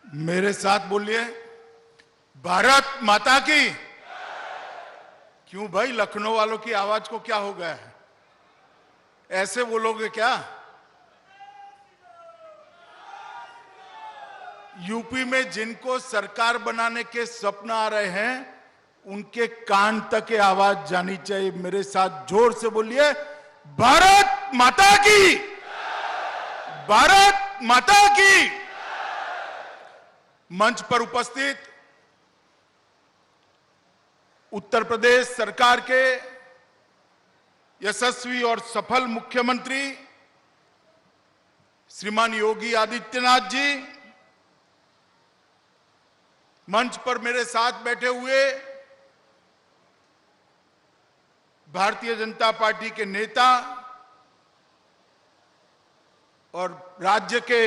मेरे साथ बोलिए, भारत माता की। क्यों भाई, लखनऊ वालों की आवाज को क्या हो गया है? ऐसे बोलोगे क्या? यूपी में जिनको सरकार बनाने के सपना आ रहे हैं, उनके कान तक ये आवाज जानी चाहिए। मेरे साथ जोर से बोलिए, भारत माता की, भारत माता की। मंच पर उपस्थित उत्तर प्रदेश सरकार के यशस्वी और सफल मुख्यमंत्री श्रीमान योगी आदित्यनाथ जी, मंच पर मेरे साथ बैठे हुए भारतीय जनता पार्टी के नेता और राज्य के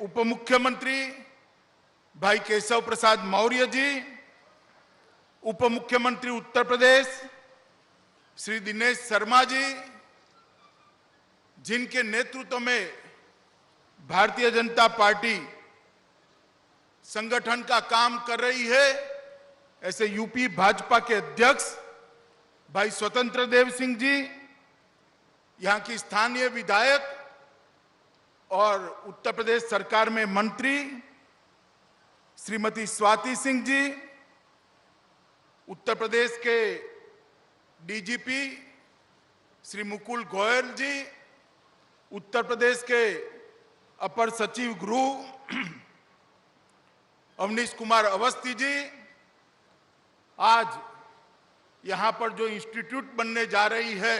उप मुख्यमंत्री भाई केशव प्रसाद मौर्य जी, उप मुख्यमंत्री उत्तर प्रदेश श्री दिनेश शर्मा जी, जिनके नेतृत्व में भारतीय जनता पार्टी संगठन का काम कर रही है, ऐसे यूपी भाजपा के अध्यक्ष भाई स्वतंत्र देव सिंह जी, यहां की स्थानीय विधायक और उत्तर प्रदेश सरकार में मंत्री श्रीमती स्वाति सिंह जी, उत्तर प्रदेश के डीजीपी श्री मुकुल गोयल जी, उत्तर प्रदेश के अपर सचिव गृह अवनीश कुमार अवस्थी जी, आज यहां पर जो इंस्टीट्यूट बनने जा रही है,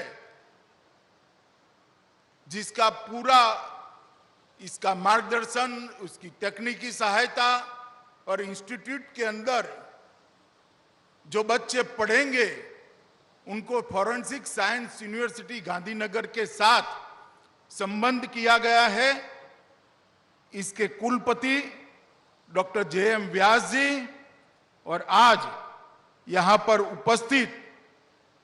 जिसका पूरा इसका मार्गदर्शन, उसकी तकनीकी सहायता और इंस्टीट्यूट के अंदर जो बच्चे पढ़ेंगे उनको फॉरेंसिक साइंस यूनिवर्सिटी गांधीनगर के साथ संबंध किया गया है। इसके कुलपति डॉक्टर जे.एम. व्यास जी और आज यहां पर उपस्थित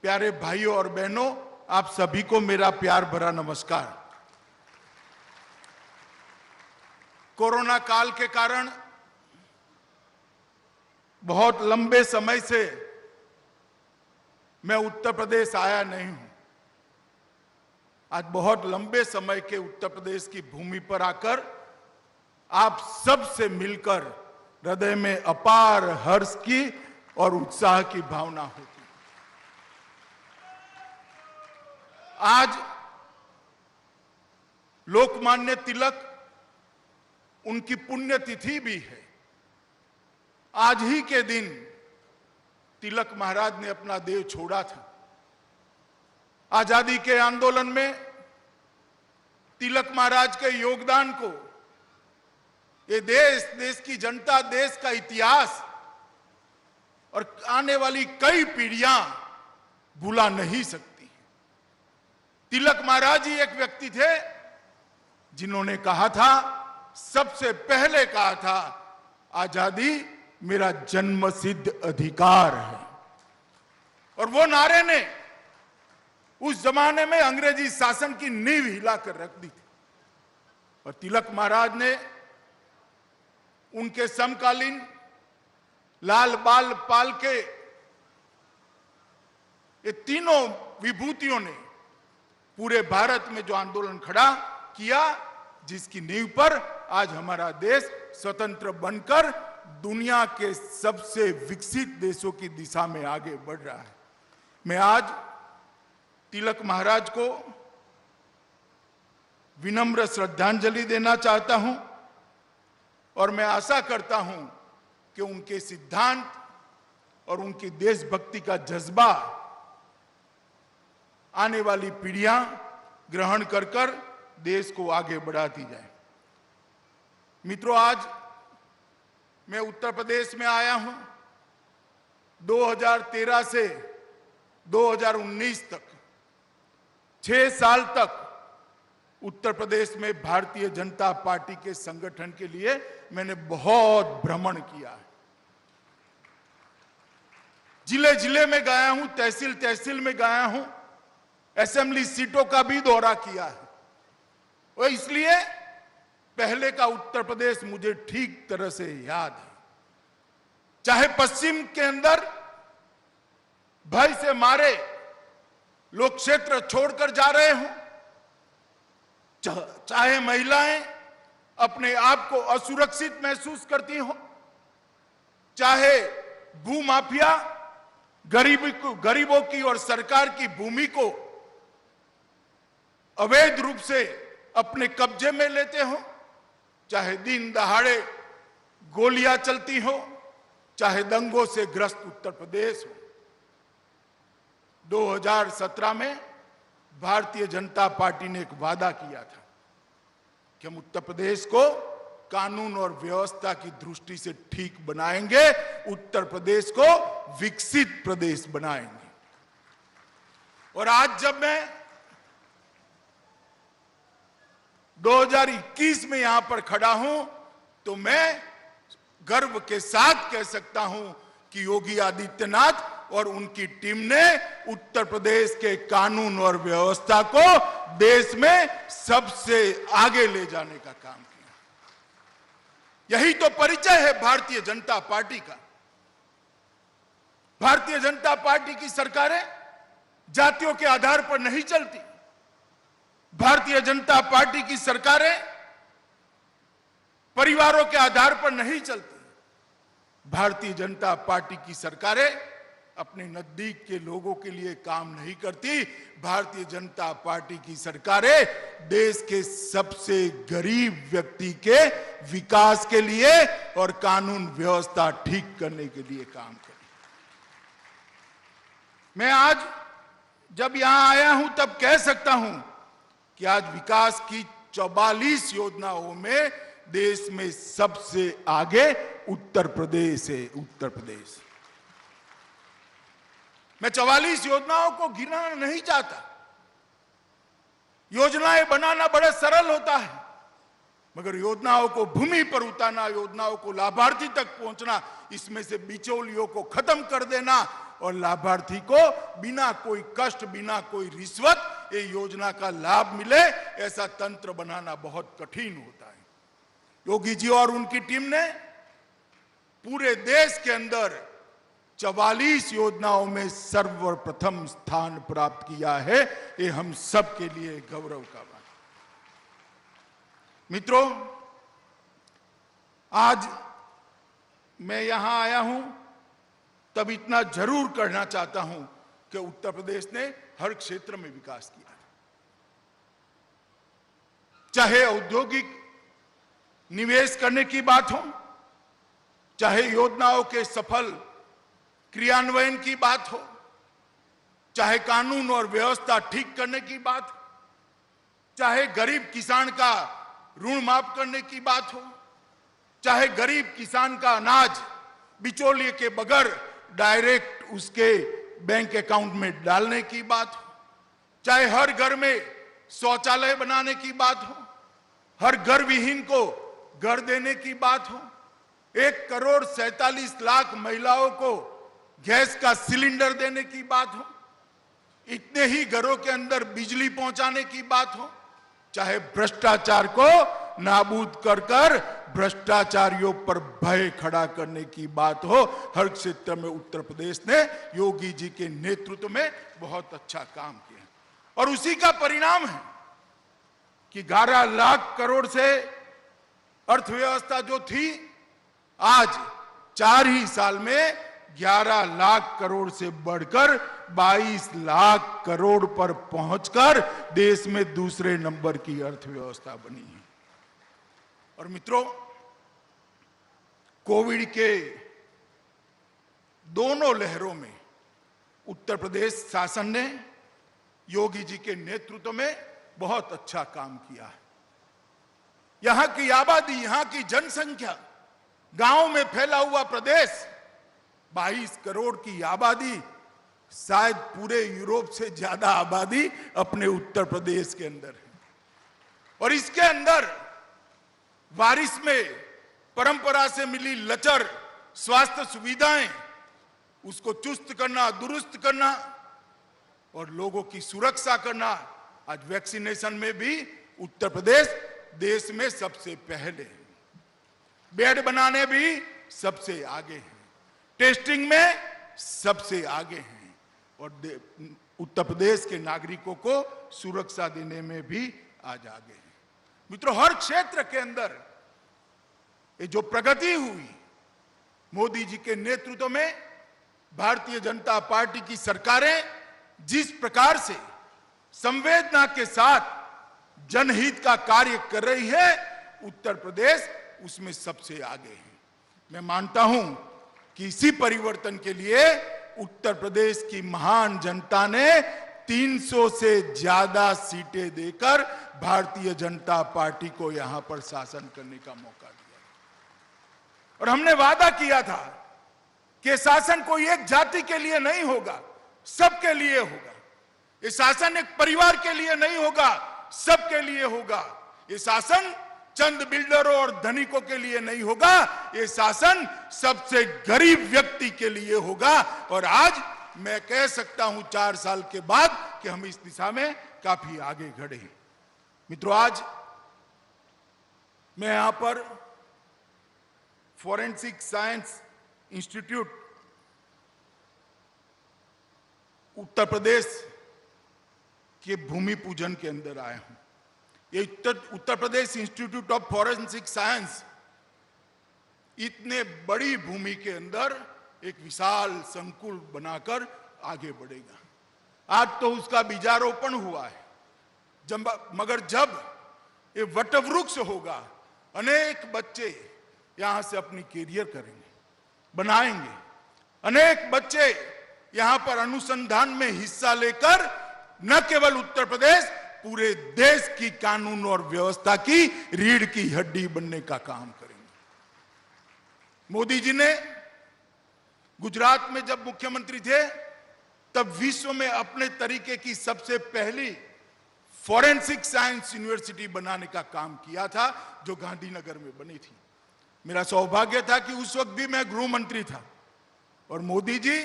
प्यारे भाइयों और बहनों, आप सभी को मेरा प्यार भरा नमस्कार। कोरोना काल के कारण बहुत लंबे समय से मैं उत्तर प्रदेश आया नहीं हूं। आज बहुत लंबे समय के उत्तर प्रदेश की भूमि पर आकर आप सब से मिलकर हृदय में अपार हर्ष की और उत्साह की भावना होती। आज लोकमान्य तिलक, उनकी पुण्यतिथि भी है। आज ही के दिन तिलक महाराज ने अपना देह छोड़ा था। आजादी के आंदोलन में तिलक महाराज के योगदान को ये देश की जनता, देश का इतिहास और आने वाली कई पीढ़ियां भुला नहीं सकती। तिलक महाराज ही एक व्यक्ति थे जिन्होंने कहा था, सबसे पहले कहा था, आजादी मेरा जन्मसिद्ध अधिकार है। और वो नारे ने उस जमाने में अंग्रेजी शासन की नींव हिलाकर रख दी थी। और तिलक महाराज ने उनके समकालीन लाल बाल पाल के ये तीनों विभूतियों ने पूरे भारत में जो आंदोलन खड़ा किया, जिसकी नींव पर आज हमारा देश स्वतंत्र बनकर दुनिया के सबसे विकसित देशों की दिशा में आगे बढ़ रहा है। मैं आज तिलक महाराज को विनम्र श्रद्धांजलि देना चाहता हूं और मैं आशा करता हूं कि उनके सिद्धांत और उनकी देशभक्ति का जज्बा आने वाली पीढ़ियां ग्रहण कर देश को आगे बढ़ाती जाए। मित्रों, आज मैं उत्तर प्रदेश में आया हूं। 2013 से 2019 तक 6 साल तक उत्तर प्रदेश में भारतीय जनता पार्टी के संगठन के लिए मैंने बहुत भ्रमण किया है। जिले जिले में गया हूं, तहसील तहसील में गया हूं, असेंबली सीटों का भी दौरा किया है। और इसलिए पहले का उत्तर प्रदेश मुझे ठीक तरह से याद है। चाहे पश्चिम के अंदर भय से मारे लोग क्षेत्र छोड़कर जा रहे हों, चाहे महिलाएं अपने आप को असुरक्षित महसूस करती हों, चाहे भूमाफिया गरीबों की और सरकार की भूमि को अवैध रूप से अपने कब्जे में लेते हो, चाहे दिन दहाड़े गोलियां चलती हो, चाहे दंगों से ग्रस्त उत्तर प्रदेश हो। 2017 में भारतीय जनता पार्टी ने एक वादा किया था कि हम उत्तर प्रदेश को कानून और व्यवस्था की दृष्टि से ठीक बनाएंगे, उत्तर प्रदेश को विकसित प्रदेश बनाएंगे। और आज जब मैं 2021 में यहां पर खड़ा हूं तो मैं गर्व के साथ कह सकता हूं कि योगी आदित्यनाथ और उनकी टीम ने उत्तर प्रदेश के कानून और व्यवस्था को देश में सबसे आगे ले जाने का काम किया। यही तो परिचय है भारतीय जनता पार्टी का। भारतीय जनता पार्टी की सरकारें जातियों के आधार पर नहीं चलती। भारतीय जनता पार्टी की सरकारें परिवारों के आधार पर नहीं चलती। भारतीय जनता पार्टी की सरकारें अपने नजदीक के लोगों के लिए काम नहीं करती। भारतीय जनता पार्टी की सरकारें देश के सबसे गरीब व्यक्ति के विकास के लिए और कानून व्यवस्था ठीक करने के लिए काम करती। मैं आज जब यहां आया हूं तब कह सकता हूं कि आज विकास की 44 योजनाओं में देश में सबसे आगे उत्तर प्रदेश है। उत्तर प्रदेश, मैं 44 योजनाओं को गिनाना नहीं चाहता। योजनाएं बनाना बड़ा सरल होता है, मगर योजनाओं को भूमि पर उतारना, योजनाओं को लाभार्थी तक पहुंचना, इसमें से बिचौलियों को खत्म कर देना और लाभार्थी को बिना कोई कष्ट, बिना कोई रिश्वत ये योजना का लाभ मिले, ऐसा तंत्र बनाना बहुत कठिन होता है। योगी जी और उनकी टीम ने पूरे देश के अंदर 44 योजनाओं में सर्वप्रथम स्थान प्राप्त किया है। ये हम सब के लिए गौरव का बात। मित्रों, आज मैं यहां आया हूं तब इतना जरूर कहना चाहता हूं कि उत्तर प्रदेश ने हर क्षेत्र में विकास किया है। चाहे औद्योगिक निवेश करने की बात हो, चाहे योजनाओं के सफल क्रियान्वयन की बात हो, चाहे कानून और व्यवस्था ठीक करने की बात हो, चाहे गरीब किसान का ऋण माफ करने की बात हो, चाहे गरीब किसान का अनाज बिचौलिए के बगैर डायरेक्ट उसके बैंक अकाउंट में डालने की बात हो, चाहे हर घर में शौचालय बनाने की बात हो, हर घर विहीन को घर देने की बात हो, 1,47,00,000 महिलाओं को गैस का सिलेंडर देने की बात हो, इतने ही घरों के अंदर बिजली पहुंचाने की बात हो, चाहे भ्रष्टाचार को नाबूद कर भ्रष्टाचारियों पर भय खड़ा करने की बात हो, हर क्षेत्र में उत्तर प्रदेश ने योगी जी के नेतृत्व में बहुत अच्छा काम किया। और उसी का परिणाम है कि 11 लाख करोड़ से अर्थव्यवस्था जो थी, आज 4 ही साल में 11 लाख करोड़ से बढ़कर 22 लाख करोड़ पर पहुंचकर देश में दूसरे नंबर की अर्थव्यवस्था बनी है। और मित्रों, कोविड के दोनों लहरों में उत्तर प्रदेश शासन ने योगी जी के नेतृत्व में बहुत अच्छा काम किया है। यहां की आबादी, यहां की जनसंख्या, गांव में फैला हुआ प्रदेश, 22 करोड़ की आबादी, शायद पूरे यूरोप से ज्यादा आबादी अपने उत्तर प्रदेश के अंदर है। और इसके अंदर बारिश में परंपरा से मिली लचर स्वास्थ्य सुविधाएं, उसको चुस्त करना, दुरुस्त करना और लोगों की सुरक्षा करना, आज वैक्सीनेशन में भी उत्तर प्रदेश देश में सबसे पहले हैं। बेड बनाने भी सबसे आगे हैं, टेस्टिंग में सबसे आगे हैं और उत्तर प्रदेश के नागरिकों को सुरक्षा देने में भी आज आगे हैं। मित्रों, हर क्षेत्र के अंदर ये जो प्रगति हुई मोदी जी के नेतृत्व में, भारतीय जनता पार्टी की सरकारें जिस प्रकार से संवेदना के साथ जनहित का कार्य कर रही है, उत्तर प्रदेश उसमें सबसे आगे है। मैं मानता हूं कि इसी परिवर्तन के लिए उत्तर प्रदेश की महान जनता ने 300 से ज्यादा सीटें देकर भारतीय जनता पार्टी को यहां पर शासन करने का मौका दिया और हमने वादा किया था कि शासन कोई एक जाति के लिए नहीं होगा, सबके लिए होगा। ये शासन एक परिवार के लिए नहीं होगा, सबके लिए होगा। ये शासन चंद बिल्डरों और धनिकों के लिए नहीं होगा, ये शासन सबसे गरीब व्यक्ति के लिए होगा। और आज मैं कह सकता हूं 4 साल के बाद कि हम इस दिशा में काफी आगे बढ़े हैं। मित्रों, आज मैं यहां पर forensic science institute Uttar Pradesh के भूमि पूजन के अंदर आया हूं। ये Uttar Pradesh institute of forensic science इतने बड़ी भूमि के अंदर एक विशाल संकुल बनाकर आगे बढ़ेगा। आज तो उसका बीजारोपण हुआ है, मगर जब ये वटवृक्ष होगा, अनेक बच्चे यहां से अपनी कैरियर करेंगे, बनाएंगे। अनेक बच्चे यहां पर अनुसंधान में हिस्सा लेकर न केवल उत्तर प्रदेश, पूरे देश की कानून और व्यवस्था की रीढ़ की हड्डी बनने का काम करेंगे। मोदी जी ने गुजरात में जब मुख्यमंत्री थे, तब विश्व में अपने तरीके की सबसे पहली फॉरेंसिक साइंस यूनिवर्सिटी बनाने का काम किया था, जो गांधीनगर में बनी थी। मेरा सौभाग्य था कि उस वक्त भी मैं गृह मंत्री था और मोदी जी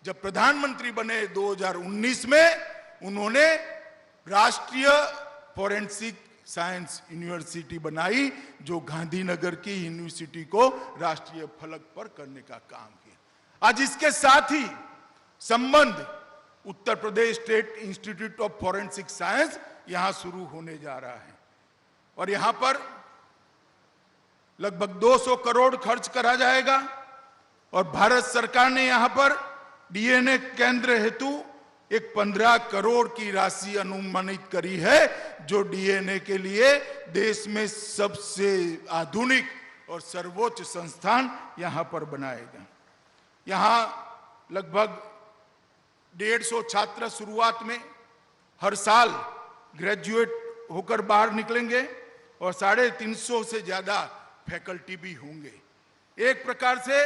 जब प्रधानमंत्री बने 2019 में, उन्होंने राष्ट्रीय फॉरेंसिक साइंस यूनिवर्सिटी बनाई, जो गांधीनगर की यूनिवर्सिटी को राष्ट्रीय फलक पर करने का काम किया। आज इसके साथ ही संबंध Uttar Pradesh state institute of forensic science यहां शुरू होने जा रहा है और यहां पर लगभग 200 करोड़ खर्च करा जाएगा और भारत सरकार ने यहां पर डीएनए केंद्र हेतु एक 15 करोड़ की राशि अनुमानित करी है, जो डीएनए के लिए देश में सबसे आधुनिक और सर्वोच्च संस्थान यहां पर बनाएगा। यहां लगभग 150 छात्र शुरुआत में हर साल ग्रेजुएट होकर बाहर निकलेंगे और 350 से ज्यादा फैकल्टी भी होंगे। एक प्रकार से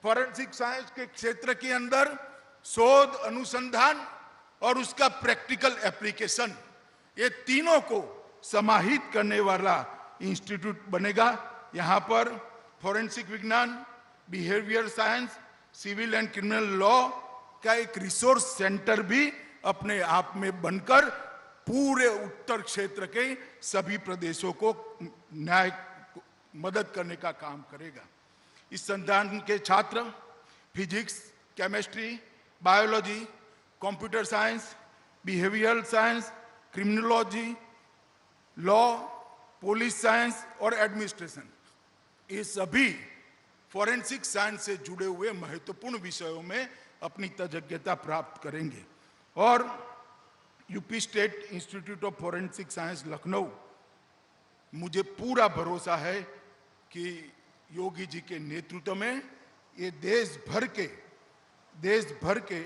फॉरेंसिक साइंस के क्षेत्र के अंदर शोध, अनुसंधान और उसका प्रैक्टिकल एप्लीकेशन, ये तीनों को समाहित करने वाला इंस्टीट्यूट बनेगा। यहां पर फॉरेंसिक विज्ञान, behaviour science, civil and criminal law का एक रिसोर्स सेंटर भी अपने आप में बनकर पूरे उत्तर क्षेत्र के सभी प्रदेशों को न्याय मदद करने का काम करेगा। इस संस्थान के छात्र physics, chemistry, biology, computer science, behavioural science, criminology, law, police science और एडमिनिस्ट्रेशन, ये सभी फॉरेंसिक साइंस से जुड़े हुए महत्वपूर्ण विषयों में अपनी तज्ञता प्राप्त करेंगे। और UP state institute of forensic science Lucknow, मुझे पूरा भरोसा है कि योगी जी के नेतृत्व में ये देश भर के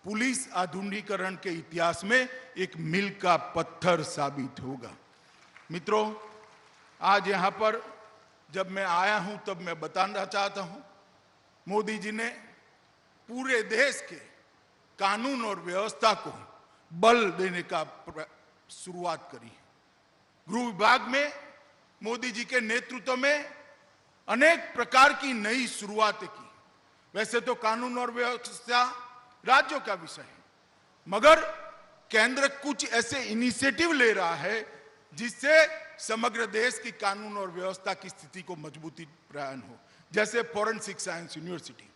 पुलिस आधुनिकीकरण के इतिहास में एक मील का पत्थर साबित होगा। मित्रों, आज यहां पर जब मैं आया हूं तब मैं बताना चाहता हूं, मोदी जी ने पूरे देश के कानून और व्यवस्था को बल देने का शुरुआत करी। गृह विभाग में मोदी जी के नेतृत्व में अनेक प्रकार की नई शुरुआतें की। वैसे तो कानून और व्यवस्था राज्यों का विषय है, मगर केंद्र कुछ ऐसे इनिशिएटिव ले रहा है जिससे समग्र देश की कानून और व्यवस्था की स्थिति को मजबूती प्रदान हो। जैसे forensic science university,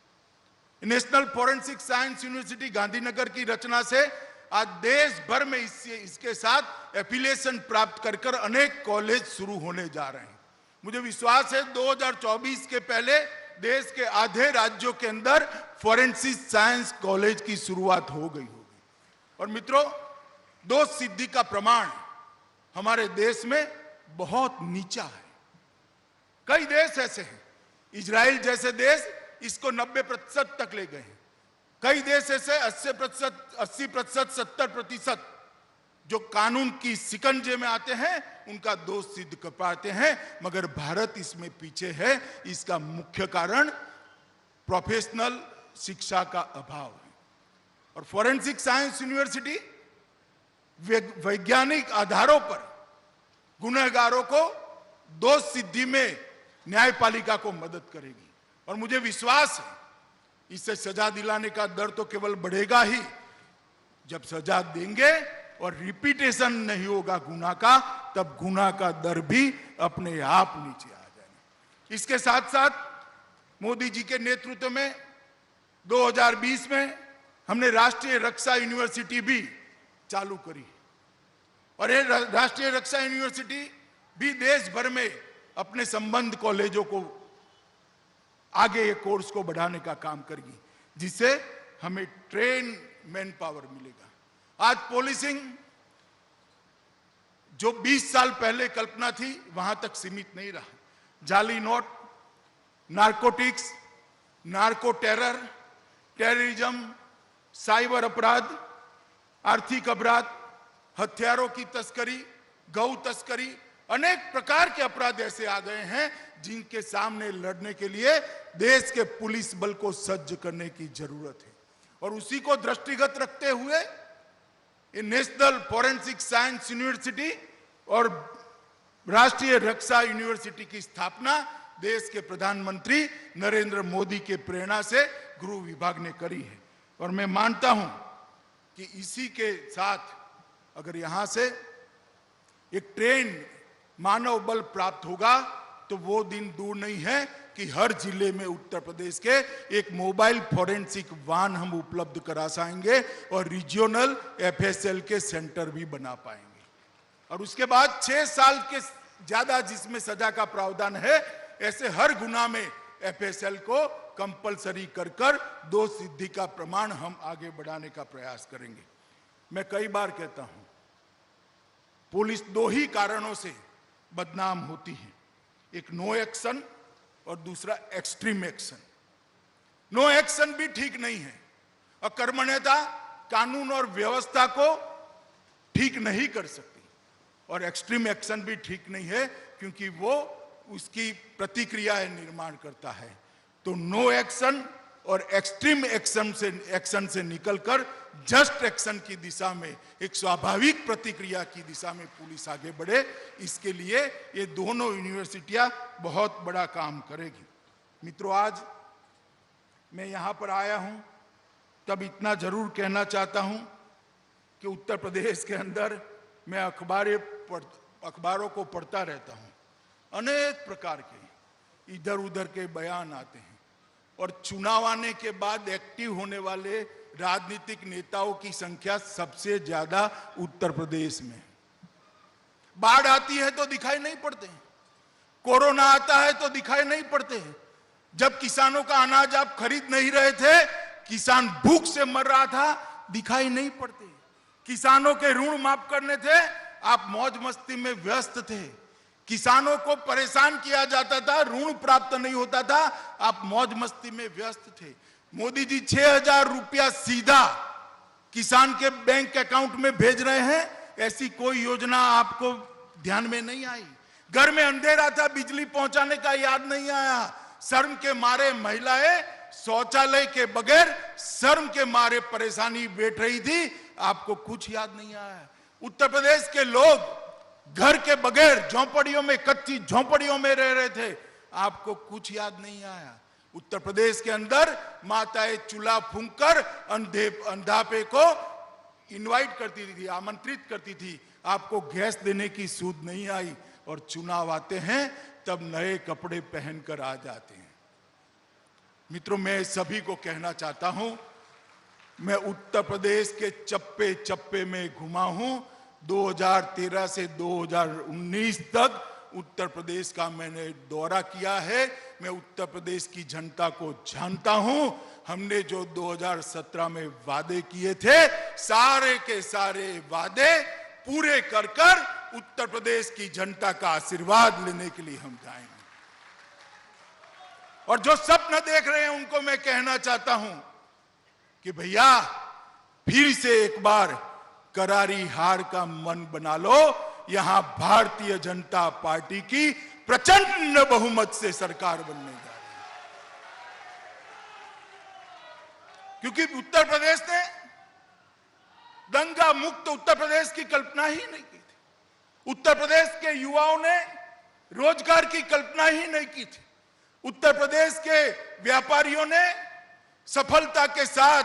national forensic science university Gandhinagar की रचना से आज देश भर में इसके साथ एफिलिएशन प्राप्त कर अनेक कॉलेज शुरू होने जा रहे हैं। मुझे विश्वास है 2024 के पहले देश के आधे राज्यों के अंदर फॉरेंसिक साइंस कॉलेज की शुरुआत हो गई होगी। और मित्रों, दो सिद्धि का प्रमाण हमारे देश में बहुत नीचा है। कई देश ऐसे हैं, इजराइल जैसे देश इसको 90% तक ले गए हैं। कई देश ऐसे 80%, 70% जो कानून की शिकंजे में आते हैं उनका दोष सिद्ध कर पाते हैं, मगर भारत इसमें पीछे है। इसका मुख्य कारण प्रोफेशनल शिक्षा का अभाव है। और फॉरेंसिक साइंस यूनिवर्सिटी वैज्ञानिक आधारों पर गुनहगारों को दोष सिद्धि में न्यायपालिका को मदद करेगी। और मुझे विश्वास है इससे सजा दिलाने का दर तो केवल बढ़ेगा ही। जब सजा देंगे और रिपीटेशन नहीं होगा गुनाह का, तब गुनाह का दर भी अपने आप नीचे आ जाएगा। इसके साथ साथ मोदी जी के नेतृत्व में 2020 में हमने राष्ट्रीय रक्षा यूनिवर्सिटी भी चालू करी। और ये राष्ट्रीय रक्षा यूनिवर्सिटी भी देश भर में अपने संबंध कॉलेजों को आगे ये कोर्स को बढ़ाने का काम करेगी, जिससे हमें ट्रेन मैन पावर मिलेगा। आज पुलिसिंग जो 20 साल पहले कल्पना थी वहां तक सीमित नहीं रहा। जाली note, narcotics, narco terror, terrorism, cyber अपराध, आर्थिक अपराध, हथियारों की तस्करी, गौ तस्करी, अनेक प्रकार के अपराध ऐसे आ गए हैं जिनके सामने लड़ने के लिए देश के पुलिस बल को सज्ज करने की जरूरत है। और उसी को दृष्टिगत रखते हुए ये नेशनल फॉरेंसिक साइंस यूनिवर्सिटी और राष्ट्रीय रक्षा यूनिवर्सिटी की स्थापना देश के प्रधानमंत्री नरेंद्र मोदी के प्रेरणा से गृह विभाग ने करी है। और मैं मानता हूं कि इसी के साथ अगर यहां से एक ट्रेन मानव बल प्राप्त होगा तो वो दिन दूर नहीं है कि हर जिले में उत्तर प्रदेश के एक मोबाइल फॉरेंसिक वाहन हम उपलब्ध करा पाएंगे और रीजनल एफएसएल के सेंटर भी बना पाएंगे। और उसके बाद 6 साल के ज्यादा जिसमें सजा का प्रावधान है, ऐसे हर गुनाह में एफएसएल को कंपलसरी कर दोष सिद्धि का प्रमाण हम आगे बढ़ाने का प्रयास करेंगे। मैं कई बार कहता हूं, पुलिस 2 ही कारणों से बदनाम होती है, एक नो एक्शन और दूसरा एक्सट्रीम एक्शन। नो एक्शन भी ठीक नहीं है, अकर्मण्यता कानून और व्यवस्था को ठीक नहीं कर सकती, और एक्सट्रीम एक्शन भी ठीक नहीं है क्योंकि वो उसकी प्रतिक्रियाएं निर्माण करता है। तो नो एक्शन और एक्सट्रीम एक्शन से निकलकर जस्ट एक्शन की दिशा में, एक स्वाभाविक प्रतिक्रिया की दिशा में पुलिस आगे बढ़े, इसके लिए ये दोनों यूनिवर्सिटियां बहुत बड़ा काम करेगी। मित्रों, आज मैं यहां पर आया हूं तब इतना जरूर कहना चाहता हूं कि उत्तर प्रदेश के अंदर मैं अखबारों को पढ़ता रहता हूं। अनेक प्रकार के इधर उधर के बयान आते हैं और चुनाव आने के बाद एक्टिव होने वाले राजनीतिक नेताओं की संख्या सबसे ज्यादा उत्तर प्रदेश में। बाढ़ आती है तो दिखाई नहीं पड़ते, कोरोना आता है तो दिखाई नहीं पड़ते हैं। जब किसानों का अनाज आप खरीद नहीं रहे थे, किसान भूख से मर रहा था, दिखाई नहीं पड़ते। किसानों के ऋण माफ करने थे, आप मौज मस्ती में व्यस्त थे। किसानों को परेशान किया जाता था, ऋण प्राप्त नहीं होता था, आप मौज मस्ती में व्यस्त थे। मोदी जी 6,000 रुपया सीधा किसान के बैंक अकाउंट में भेज रहे हैं, ऐसी कोई योजना आपको ध्यान में नहीं आई। घर में अंधेरा था, बिजली पहुंचाने का याद नहीं आया। शर्म के मारे महिलाएं शौचालय के बगैर शर्म के मारे परेशानी बैठ रही थी, आपको कुछ याद नहीं आया। उत्तर प्रदेश के लोग घर के बगैर झोंपड़ियों में, कच्ची झोंपड़ियों में रह रहे थे, आपको कुछ याद नहीं आया। उत्तर प्रदेश के अंदर माताएं चूल्हा फूंककर अंधापे को इनवाइट करती थी, आमंत्रित करती थी, आपको गैस देने की सूझ नहीं आई। और चुनाव आते हैं तब नए कपड़े पहनकर आ जाते हैं। मित्रों, मैं सभी को कहना चाहता हूं, मैं उत्तर प्रदेश के चप्पे चप्पे में घुमा हूं। 2013 से 2019 तक उत्तर प्रदेश का मैंने दौरा किया है। मैं उत्तर प्रदेश की जनता को जानता हूं। हमने जो 2017 में वादे किए थे, सारे के सारे वादे पूरे कर कर उत्तर प्रदेश की जनता का आशीर्वाद लेने के लिए हम जाएंगे। और जो स्वप्न देख रहे हैं उनको मैं कहना चाहता हूं कि भैया, फिर से एक बार करारी हार का मन बना लो। यहां भारतीय जनता पार्टी की प्रचंड बहुमत से सरकार बनने जा रही है, क्योंकि उत्तर प्रदेश ने दंगा मुक्त उत्तर प्रदेश की कल्पना ही नहीं की थी। उत्तर प्रदेश के युवाओं ने रोजगार की कल्पना ही नहीं की थी। उत्तर प्रदेश के व्यापारियों ने सफलता के साथ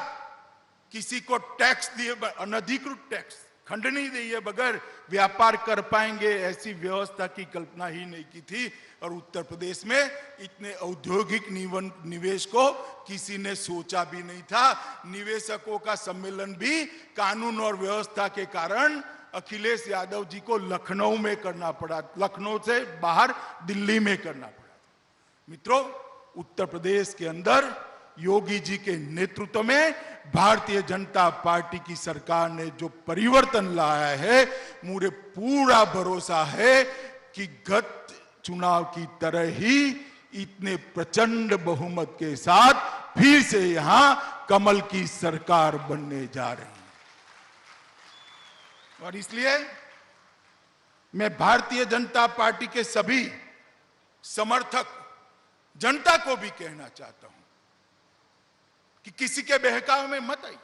किसी को टैक्स दिए, अनधिकृत टैक्स, खंडनी दिए बगैर व्यापार कर पाएंगे, ऐसी व्यवस्था की कल्पना ही नहीं की थी। और उत्तर प्रदेश में इतने औद्योगिक निवेश को किसी ने सोचा भी नहीं था। निवेशकों का सम्मेलन भी कानून और व्यवस्था के कारण अखिलेश यादव जी को लखनऊ में करना पड़ा, लखनऊ से बाहर दिल्ली में करना पड़ा। मित्रों, उत्तर प्रदेश के अंदर योगी जी के नेतृत्व में भारतीय जनता पार्टी की सरकार ने जो परिवर्तन लाया है, मुझे पूरा भरोसा है कि गत चुनाव की तरह ही इतने प्रचंड बहुमत के साथ फिर से यहां कमल की सरकार बनने जा रही है। और इसलिए मैं भारतीय जनता पार्टी के सभी समर्थक जनता को भी कहना चाहता हूं कि किसी के बहकावे में मत आइए।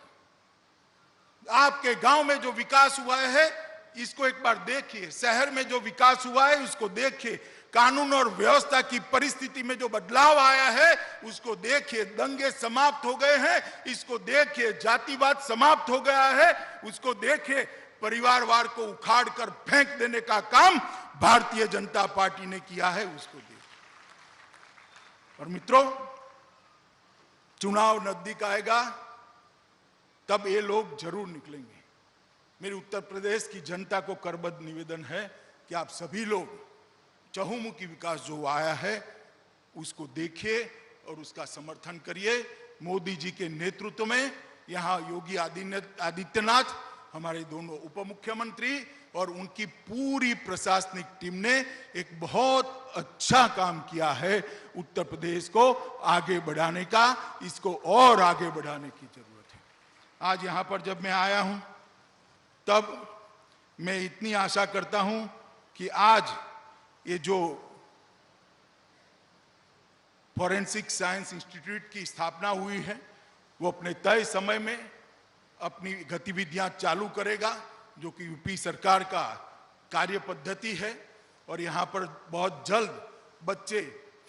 आपके गांव में जो विकास हुआ है इसको एक बार देखिए, शहर में जो विकास हुआ है उसको देखिए, कानून और व्यवस्था की परिस्थिति में जो बदलाव आया है उसको देखिए, दंगे समाप्त हो गए हैं इसको देखिए, जातिवाद समाप्त हो गया है उसको देखिए, परिवारवाद को उखाड़ कर फेंक देने का काम भारतीय जनता पार्टी ने किया है उसको देखिए। और मित्रों, चुनाव नजदीक आएगा तब ये लोग जरूर निकलेंगे। मेरी उत्तर प्रदेश की जनता को करबद्ध निवेदन है कि आप सभी लोग चहुमुखी विकास जो आया है उसको देखिए और उसका समर्थन करिए। मोदी जी के नेतृत्व में यहाँ योगी आदित्यनाथ, हमारे दोनों उप मुख्यमंत्री और उनकी पूरी प्रशासनिक टीम ने एक बहुत अच्छा काम किया है उत्तर प्रदेश को आगे बढ़ाने का। इसको और आगे बढ़ाने की जरूरत है। आज यहाँ पर जब मैं आया हूँ तब मैं इतनी आशा करता हूँ कि आज ये जो फॉरेंसिक साइंस इंस्टीट्यूट की स्थापना हुई है वो अपने तय समय में अपनी गतिविधियां चालू करेगा, जो कि यूपी सरकार का कार्य पद्धति है। और यहाँ पर बहुत जल्द बच्चे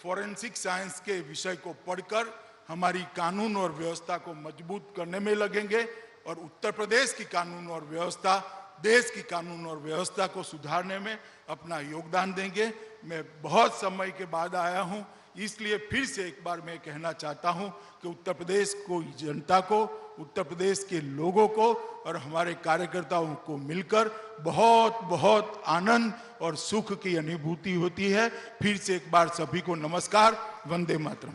फॉरेंसिक साइंस के विषय को पढ़कर हमारी कानून और व्यवस्था को मजबूत करने में लगेंगे और उत्तर प्रदेश की कानून और व्यवस्था, देश की कानून और व्यवस्था को सुधारने में अपना योगदान देंगे। मैं बहुत समय के बाद आया हूँ, इसलिए फिर से एक बार मैं कहना चाहता हूँ कि उत्तर प्रदेश को, जनता को, उत्तर प्रदेश के लोगों को और हमारे कार्यकर्ताओं को मिलकर बहुत बहुत आनंद और सुख की अनुभूति होती है। फिर से एक बार सभी को नमस्कार, वंदे मातरम।